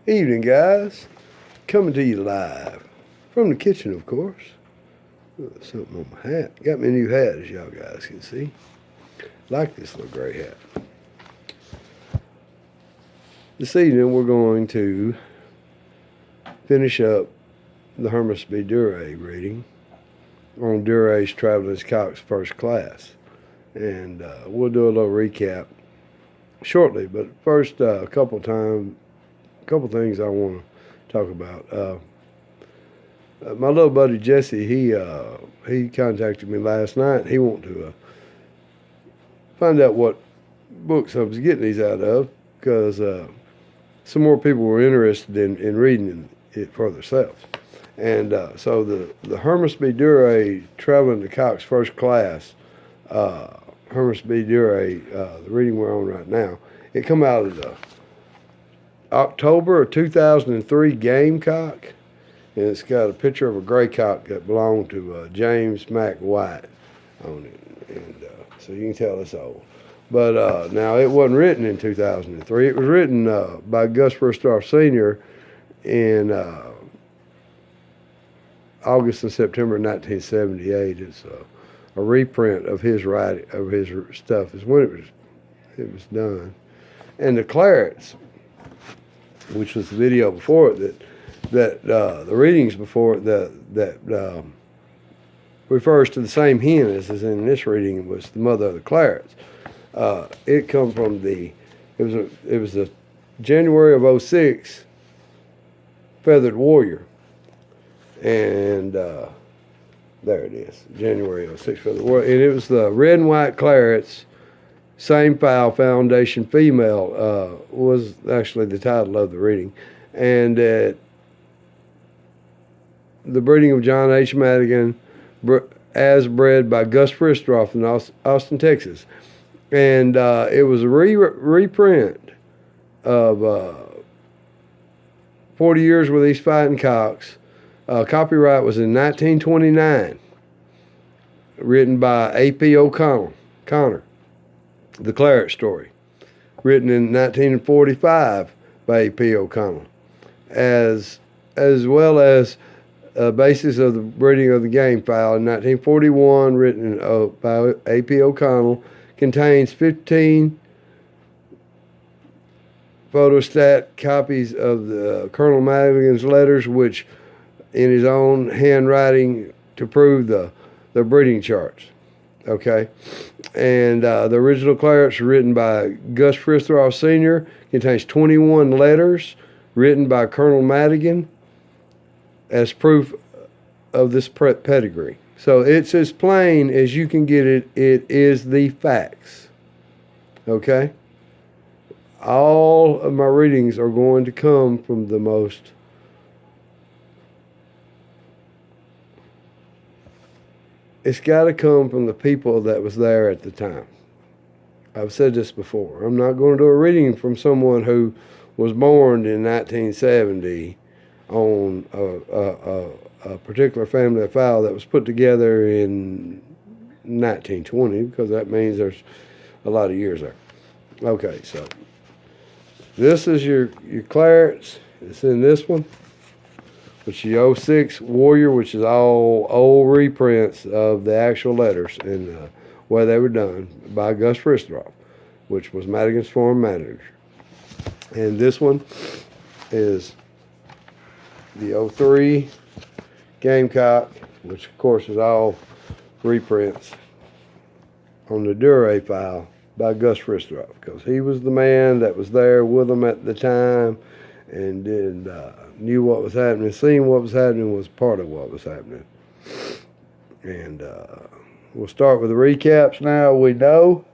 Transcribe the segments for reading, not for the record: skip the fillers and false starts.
Evening, guys. Coming to you live from the kitchen, of course. Something on my hat. Got me a new hat, as y'all guys can see. Like this little gray hat. This evening, we're going to finish up the Hermus B Duyrea reading on Duray's Traveling Cox First Class. And we'll do a little recap shortly. But first, a couple things I want to talk about. My little buddy Jesse, he contacted me last night. He wanted to find out what books I was getting these out of, because some more people were interested in reading it for themselves. And so the Hermus B Duyrea Traveling to Cox First Class, Hermus B Duyrea, the reading we're on right now, it come out of the October of 2003 Gamecock, and it's got a picture of a gray cock that belonged to James Mac White on it, and so you can tell it's old. But now, it wasn't written in 2003. It was written by Gus Fristoff Sr. in August and September 1978. It's a reprint of his writing, of his stuff. Is when it was done. And the Clarets, which was the video before it, that the readings before it, that refers to the same hen as is in this reading, was the mother of the Clarets. It come from it was a January of 06 Feathered Warrior, and there it is, January of 06 Feathered Warrior, and it was the red and white Clarets. Same fowl, foundation female, was actually the title of the reading. And the breeding of John H. Madigan, as bred by Gus Fristoff in Austin, Texas. And it was a reprint of 40 Years with These Fighting Cocks. Copyright was in 1929, written by A.P. O'Connor. The Claret Story, written in 1945 by A.P. O'Connell, as well as a basis of the breeding of the game fowl in 1941, written by A.P. O'Connell, contains 15 photostat copies of the Colonel Madigan's letters, which in his own handwriting to prove the breeding charts. Okay, and the original Clarets, written by Gus Fristoff Sr., contains 21 letters written by Colonel Madigan as proof of this pedigree. So it's as plain as you can get it. It is the facts. Okay? All of my readings are going to come from the most it's got to come from the people that was there at the time. I've said this before. I'm not going to do a reading from someone who was born in 1970 on a particular family of fowl that was put together in 1920, because that means there's a lot of years there. Okay, so this is your Clarets. It's in this one, which is the 06 Warrior, which is all old reprints of the actual letters and the way they were done by Gus Fristoff, which was Madigan's farm manager. And this one is the 03 Gamecock, which of course is all reprints on the Duray file by Gus Fristoff, because he was the man that was there with them at the time and knew what was happening. Seeing what was happening was part of what was happening. And we'll start with the recaps now. We know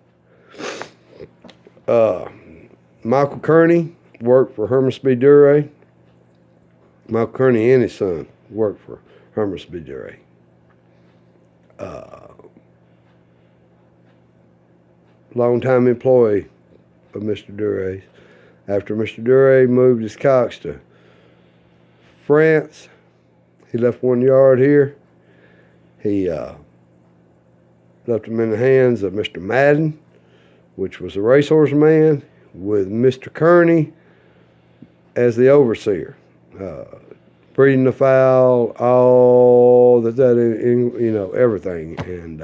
Michael Kearney worked for Hermus B Duyrea. Michael Kearney and his son worked for Hermus B Duyrea. Long-time employee of Mr. Duray's. After Mr. Duray moved his cocks to France, he left one yard here. He left them in the hands of Mr. Madden, which was a racehorse man, with Mr. Kearney as the overseer, breeding the fowl, all that everything, and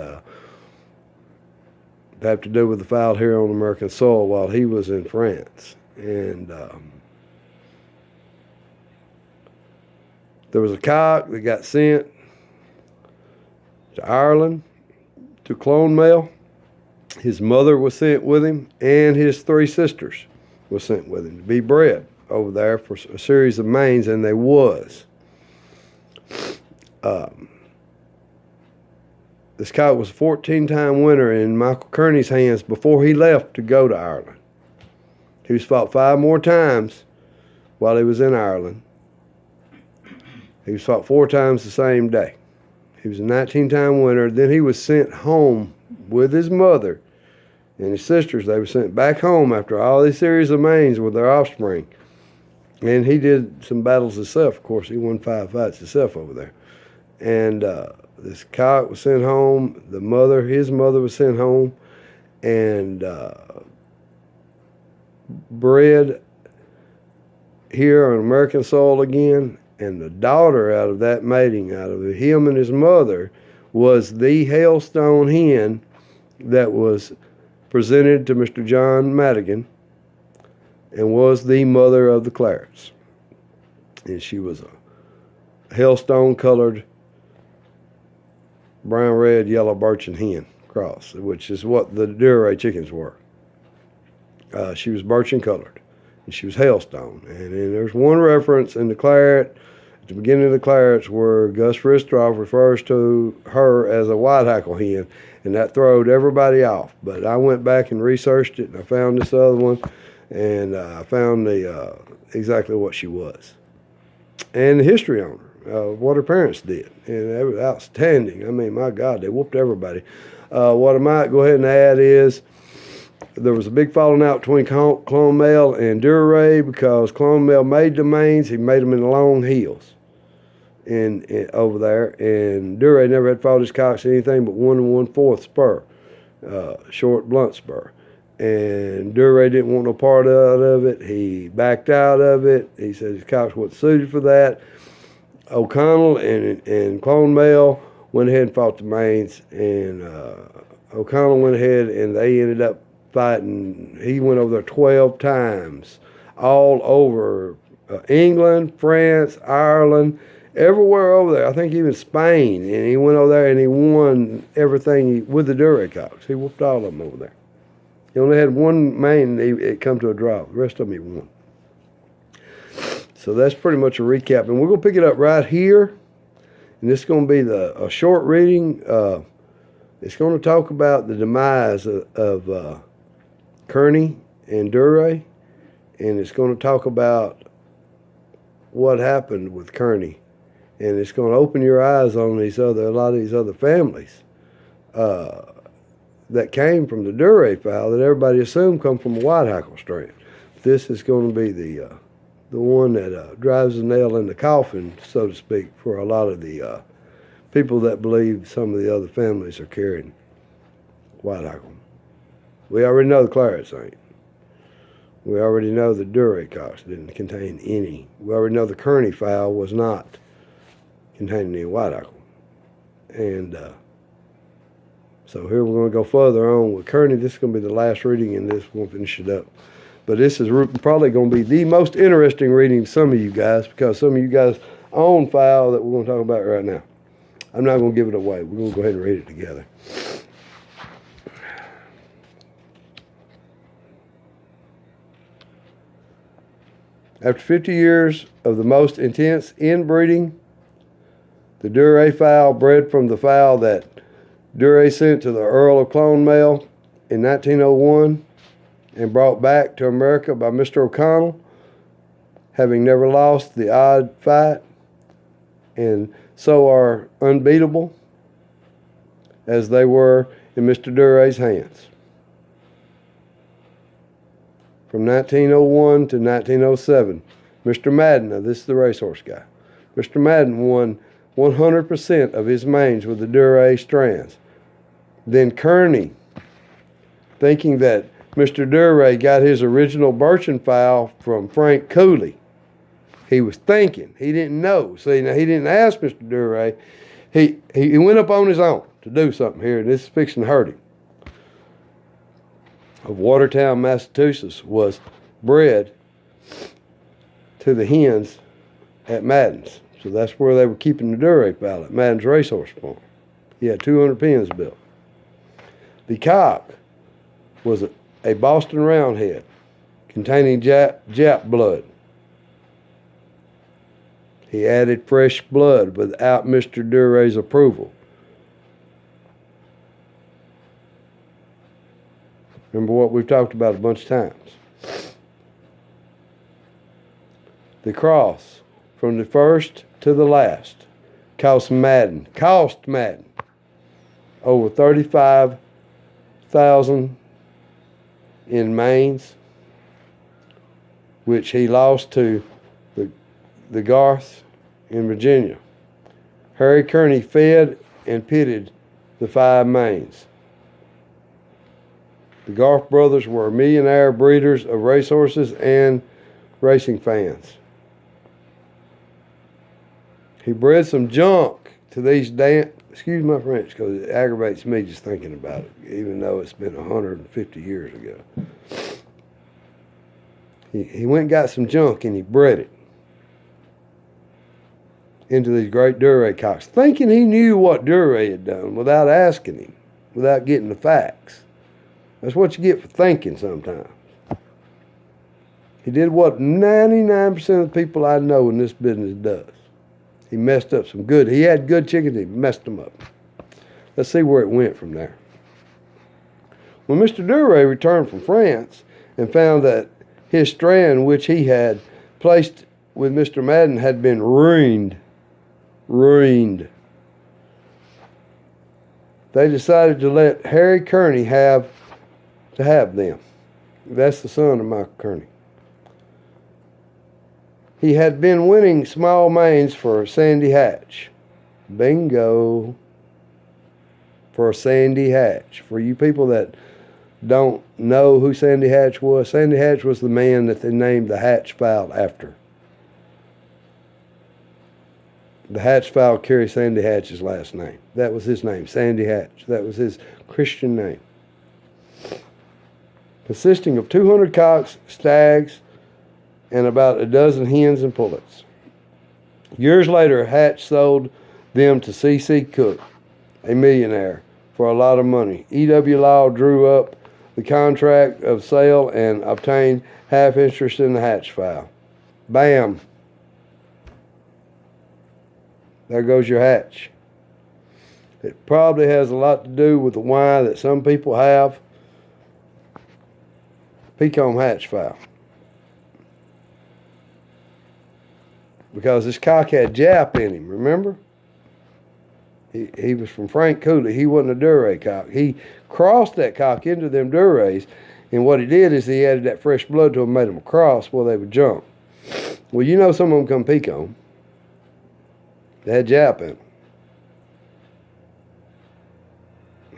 have to do with the fowl here on American soil while he was in France. And there was a cock that got sent to Ireland to clone male. His mother was sent with him, and his 3 sisters were sent with him to be bred over there for a series of mains, and they was. This cock was a 14-time winner in Michael Kearney's hands before he left to go to Ireland. He was fought 5 more times while he was in Ireland. He was fought 4 times the same day. He was a 19-time winner. Then he was sent home with his mother and his sisters. They were sent back home after all these series of mains with their offspring. And he did some battles himself. Of course, he won 5 fights himself over there. And this cock was sent home. His mother was sent home and bred here on American soil again. And the daughter out of that mating, out of him and his mother, was the Hailstone hen that was presented to Mr. John Madigan and was the mother of the Clarets. And she was a Hailstone-colored brown, red, yellow birchen hen cross, which is what the Duray chickens were. She was birchen colored, and she was Hailstone. And then there's one reference in the Claret, at the beginning of the Clarets, where Gus Fristroff refers to her as a white hackle hen, and that throwed everybody off. But I went back and researched it, and I found this other one, and I found exactly what she was. And the history on her, what her parents did. And it was outstanding. I mean, my God, they whooped everybody. What I might go ahead and add is there was a big falling out between Clone Male and Duray because Clone Male made the mains. He made them in long heels over there. And Duray never had fought his cocks anything but 1 1/4 spur, short, blunt spur. And Duray didn't want no part out of it. He backed out of it. He said his cocks wasn't suited for that. O'Connell and Clone Male went ahead and fought the mains, and O'Connell went ahead and they ended up fighting. He went over there 12 times, all over England, France, Ireland, everywhere over there. I think even Spain. And he went over there and he won everything with the Duray cocks. He whooped all of them over there. He only had one main, it come to a draw. The rest of them he won. So that's pretty much a recap. And we're going to pick it up right here. And this is going to be a short reading. It's going to talk about the demise of Kearney and Duray. And it's going to talk about what happened with Kearney. And it's going to open your eyes on a lot of these other families that came from the Duray fowl that everybody assumed come from a white hackle strand. This is going to be the one that drives the nail in the coffin, so to speak, for a lot of the people that believe some of the other families are carrying white hackle. We already know the Clarets ain't. We already know the Duray cocks didn't contain any. We already know the Kearney fowl was not containing any white hackle. And so here we're going to go further on with Kearney. This is going to be the last reading, and this we'll finish it up. But this is probably going to be the most interesting reading to some of you guys, because some of you guys own fowl that we're going to talk about right now. I'm not going to give it away. We're going to go ahead and read it together. After 50 years of the most intense inbreeding, the Duray fowl bred from the fowl that Duray sent to the Earl of Clone Male in 1901 and brought back to America by Mr. O'Connell, having never lost the odd fight, and so are unbeatable as they were in Mr. Duray's hands. From 1901 to 1907, Mr. Madden, now this is the racehorse guy, Mr. Madden won 100% of his mains with the Duray strands. Then Kearney, thinking that Mr. Duray got his original birchen fowl from Frank Cooley, He was thinking. He didn't know. See, now he didn't ask Mr. Duray. He went up on his own to do something here, and this is fixing to hurt him. Of Watertown, Massachusetts, was bred to the hens at Madden's. So that's where they were keeping the Duray fowl, at Madden's Racehorse Farm. He had 200 pens built. The cock was a Boston Roundhead containing Jap blood. He added fresh blood without Mr. Duray's approval. Remember what we've talked about a bunch of times. The cross, from the first to the last, cost Madden over $35,000 in mains, which he lost to the Garth in Virginia. Harry Kearney fed and pitted the 5 mains. The Garth brothers were millionaire breeders of racehorses and racing fans. He bred some junk to these excuse my French, because it aggravates me just thinking about it, even though it's been 150 years ago. He went and got some junk and he bred it into these great Duray cocks, thinking he knew what Duray had done without asking him, without getting the facts. That's what you get for thinking sometimes. He did what 99% of the people I know in this business does. He messed up some good. He had good chickens, he messed them up. Let's see where it went from there. When Mr. Duray returned from France and found that his strand, which he had placed with Mr. Madden, had been ruined, they decided to let Harry Kearney have them. That's the son of Michael Kearney. He had been winning small mains for Sandy Hatch. Bingo. For Sandy Hatch. For you people that don't know who Sandy Hatch was the man that they named the Hatch fowl after. The Hatch fowl carried Sandy Hatch's last name. That was his name, Sandy Hatch. That was his Christian name. Consisting of 200 cocks, stags, and about a dozen hens and pullets. Years later, Hatch sold them to C.C. Cook, a millionaire, for a lot of money. E.W. Law drew up the contract of sale and obtained half interest in the Hatch fowl. Bam. There goes your Hatch. It probably has a lot to do with the wine that some people have. Pecan Hatch fowl. Because this cock had Jap in him, remember? He was from Frank Cooley. He wasn't a Duray cock. He crossed that cock into them Durays, and what he did is he added that fresh blood to them, made them a cross while they would jump. Well, you know some of them come pecan. They had Jap in them.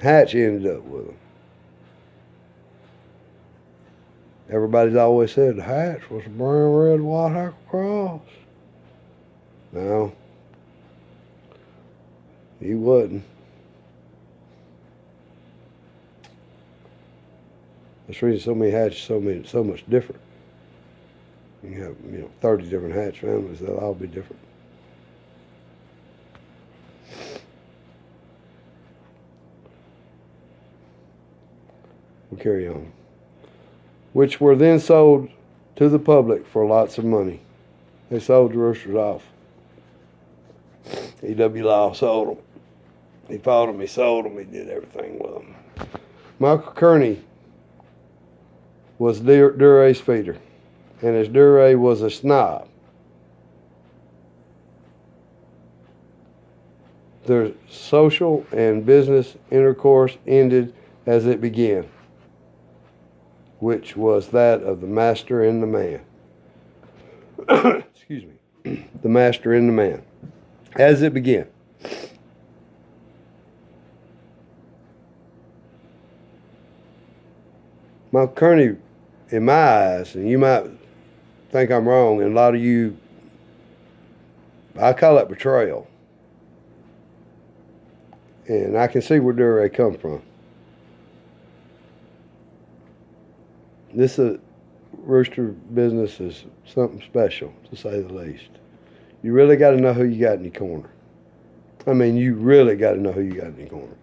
Hatch ended up with them. Everybody's always said the Hatch was a brown, red, white hackle cross. No, he wasn't. That's the reason so many hatches so much different. You have 30 different hatch families. They'll all be different. We'll carry on. Which were then sold to the public for lots of money. They sold the roosters off. E.W. Law sold them. He fought them, he sold them, he did everything with them. Michael Kearney was Duray's feeder, and as Duray was a snob, their social and business intercourse ended as it began, which was that of the master and the man. Excuse me. The master and the man. As it began. Michael Kearney, in my eyes, and you might think I'm wrong, and a lot of you I call it Betrayal. And I can see where Duray come from. This rooster business is something special, to say the least. You really got to know who you got in your corner. I mean, you really got to know who you got in your corner.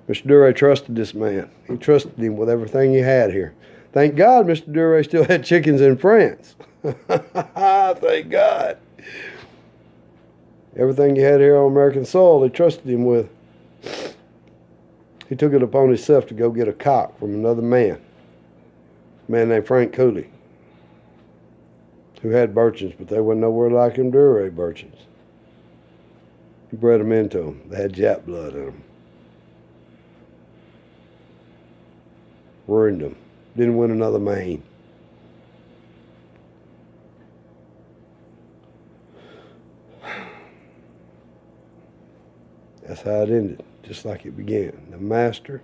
Mr. Duray trusted this man. He trusted him with everything he had here. Thank God Mr. Duray still had chickens in France. Thank God. Everything he had here on American soil, he trusted him with. He took it upon himself to go get a cock from another man, a man named Frank Cooley, who had Birchins, but they wasn't nowhere like them Duray Birchins. He bred them into them. They had Jap blood in them. Ruined them. Didn't win another main. That's how it ended, just like it began. The master,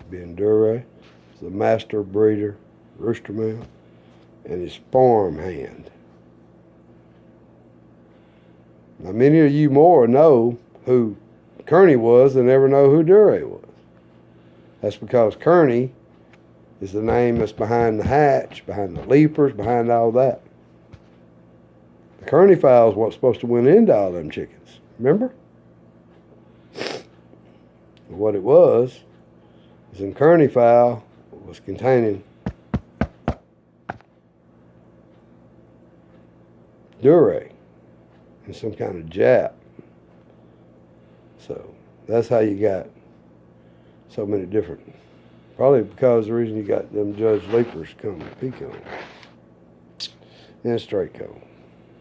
being Duray, was the master breeder, rooster man, and his farm hand. Now, many of you more know who Kearney was than ever know who Duray was. That's because Kearney is the name that's behind the hatch, behind the leapers, behind all that. The Kearney fowls weren't supposed to win into all them chickens. Remember? What it was in Kearney fowl was containing Duray and some kind of Jap. So that's how you got so many different. Probably because the reason you got them Judge Leapers coming to Pecan and Straight Coat.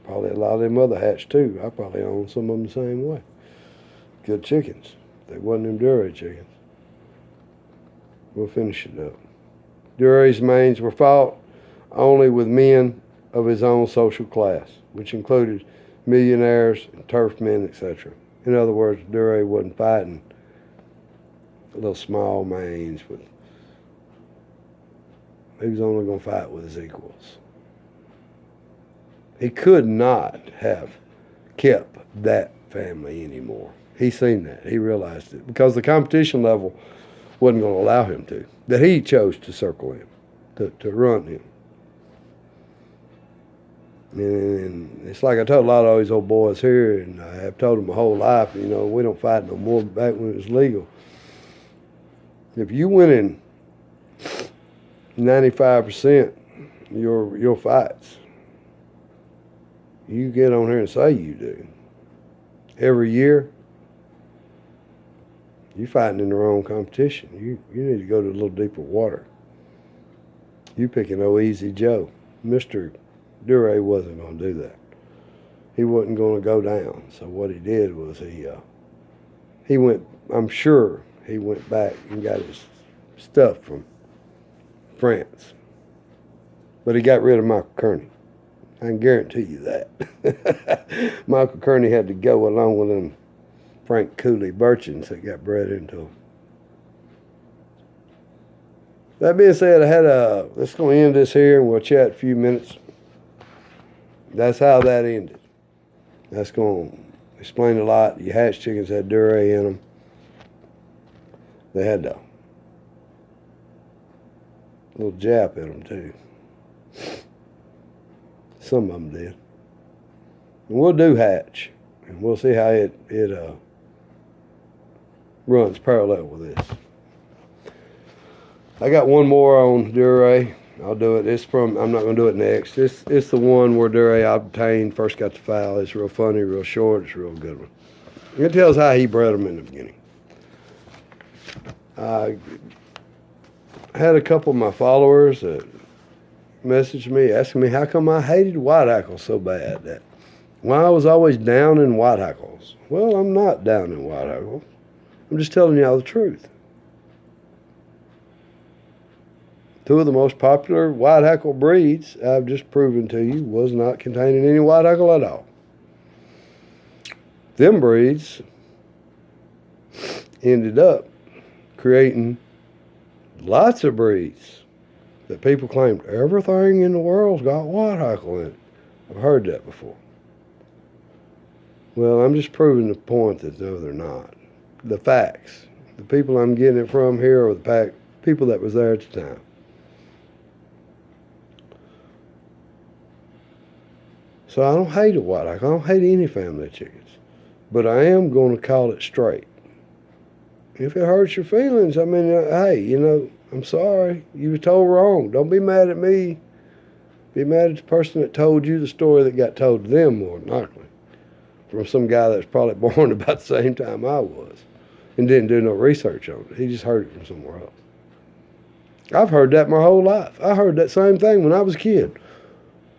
Probably a lot of them other hats too. I probably own some of them the same way. Good chickens. They wasn't them Duray chickens. We'll finish it up. Duray's mains were fought only with men of his own social class, which included millionaires and turf men, etc. In other words, Duray wasn't fighting little small mains with. He was only going to fight with his equals. He could not have kept that family anymore. He seen that. He realized it. Because the competition level wasn't going to allow him to. That he chose to circle him, to run him. And it's like I told a lot of these old boys here, and I have told them my whole life, we don't fight no more back when it was legal. If you win in 95% your fights, you get on here and say you do. Every year, you're fighting in the wrong competition. You need to go to a little deeper water. You picking no easy Joe. Mr. Duray wasn't going to do that. He wasn't going to go down. So what he did was he went, I'm sure he went back and got his stuff from France. But he got rid of Michael Kearney. I can guarantee you that. Michael Kearney had to go along with them Frank Cooley Birchins that got bred into him. That being said, let's go end this here and we'll chat a few minutes. That's how that ended. That's going to explain a lot. Your hatch chickens had Duray in them. They had a little Jap in them too. Some of them did. And we'll do hatch, and we'll see how it runs parallel with this. I got one more on Duray. I'll do it. I'm not going to do it next. It's the one where Duray obtained, first got the fowl. It's real funny, real short. It's a real good one. It tells how he bred them in the beginning. I had a couple of my followers that messaged me asking me how come I hated white hackles so bad. That why I was always down in white hackles. Well, I'm not down in white hackles. I'm just telling y'all the truth. Two of the most popular white hackle breeds I've just proven to you was not containing any white hackle at all. Them breeds ended up creating lots of breeds that people claimed everything in the world's got white hackle in it. I've heard that before. Well, I'm just proving the point that no, they're not. The facts. The people I'm getting it from here are the people that was there at the time. So I don't hate a white hackle. I don't hate any family of chickens. But I am going to call it straight. If it hurts your feelings, I mean, hey, you know, I'm sorry. You were told wrong. Don't be mad at me. Be mad at the person that told you the story that got told to them, more than likely. From some guy that was probably born about the same time I was and didn't do no research on it. He just heard it from somewhere else. I've heard that my whole life. I heard that same thing when I was a kid.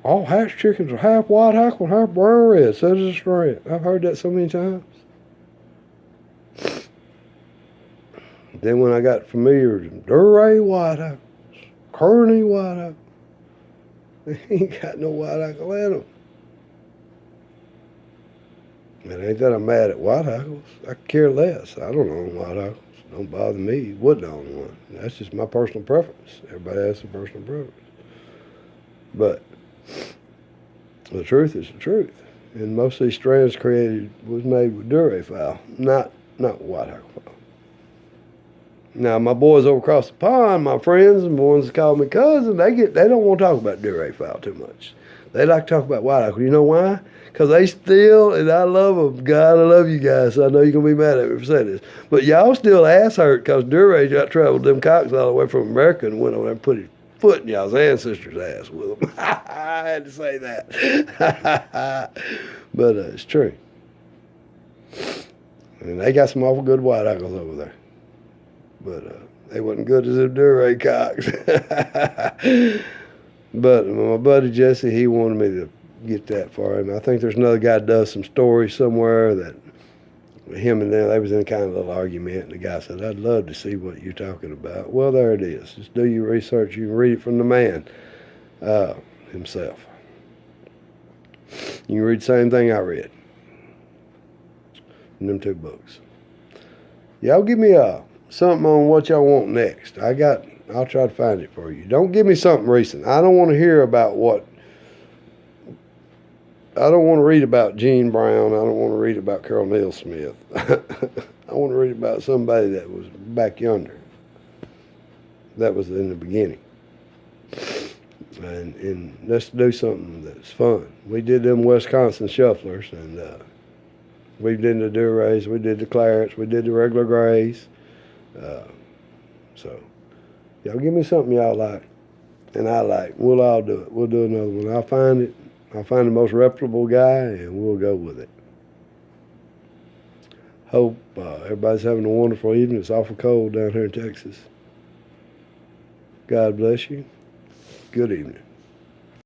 All hatch chickens are half white hackle and half brown red, says the strand. I've heard that so many times. Then when I got familiar with Duray white hackles, Kearney white hackles, they ain't got no white hackle in them. It ain't that I'm mad at white hackles. I care less. I don't own white hackles. Don't bother me. Wouldn't own one. That's just my personal preference. Everybody has their personal preference. But the truth is the truth. And most of these strands was made with Duray fowl, not white hackle fowl. Now my boys over across the pond, my friends and the ones that call me cousin, they don't want to talk about Duray fowl too much. They like to talk about white hackle. You know why? Because they still, and I love them. God, I love you guys. So I know you're going to be mad at me for saying this. But y'all still ass hurt because Duray got traveled them cocks all the way from America and went over there and put his foot in y'all's ancestors' ass with them. I had to say that. But it's true. And they got some awful good white hackles over there. But they wasn't good as them Duray cocks. But my buddy Jesse, he wanted me to get that for him. I think there's another guy that does some stories somewhere that him and them, they was in kind of a little argument, and the guy said, I'd love to see what you're talking about. Well, there it is. Just do your research. You can read it from the man himself. You can read the same thing I read in them two books. Y'all give me something on what y'all want next. I'll try to find it for you. Don't give me something recent. I don't want to hear about I don't want to read about Gene Brown. I don't want to read about Carol Neal Smith. I want to read about somebody that was back yonder. That was in the beginning. And let's do something that's fun. We did them Wisconsin shufflers, and we did the Durays, we did the Clarets, we did the regular Grays. So y'all give me something y'all like, and I like. We'll all do it. We'll do another one. I'll find it. I'll find the most reputable guy, and we'll go with it. Hope everybody's having a wonderful evening. It's awful cold down here in Texas. God bless you. Good evening.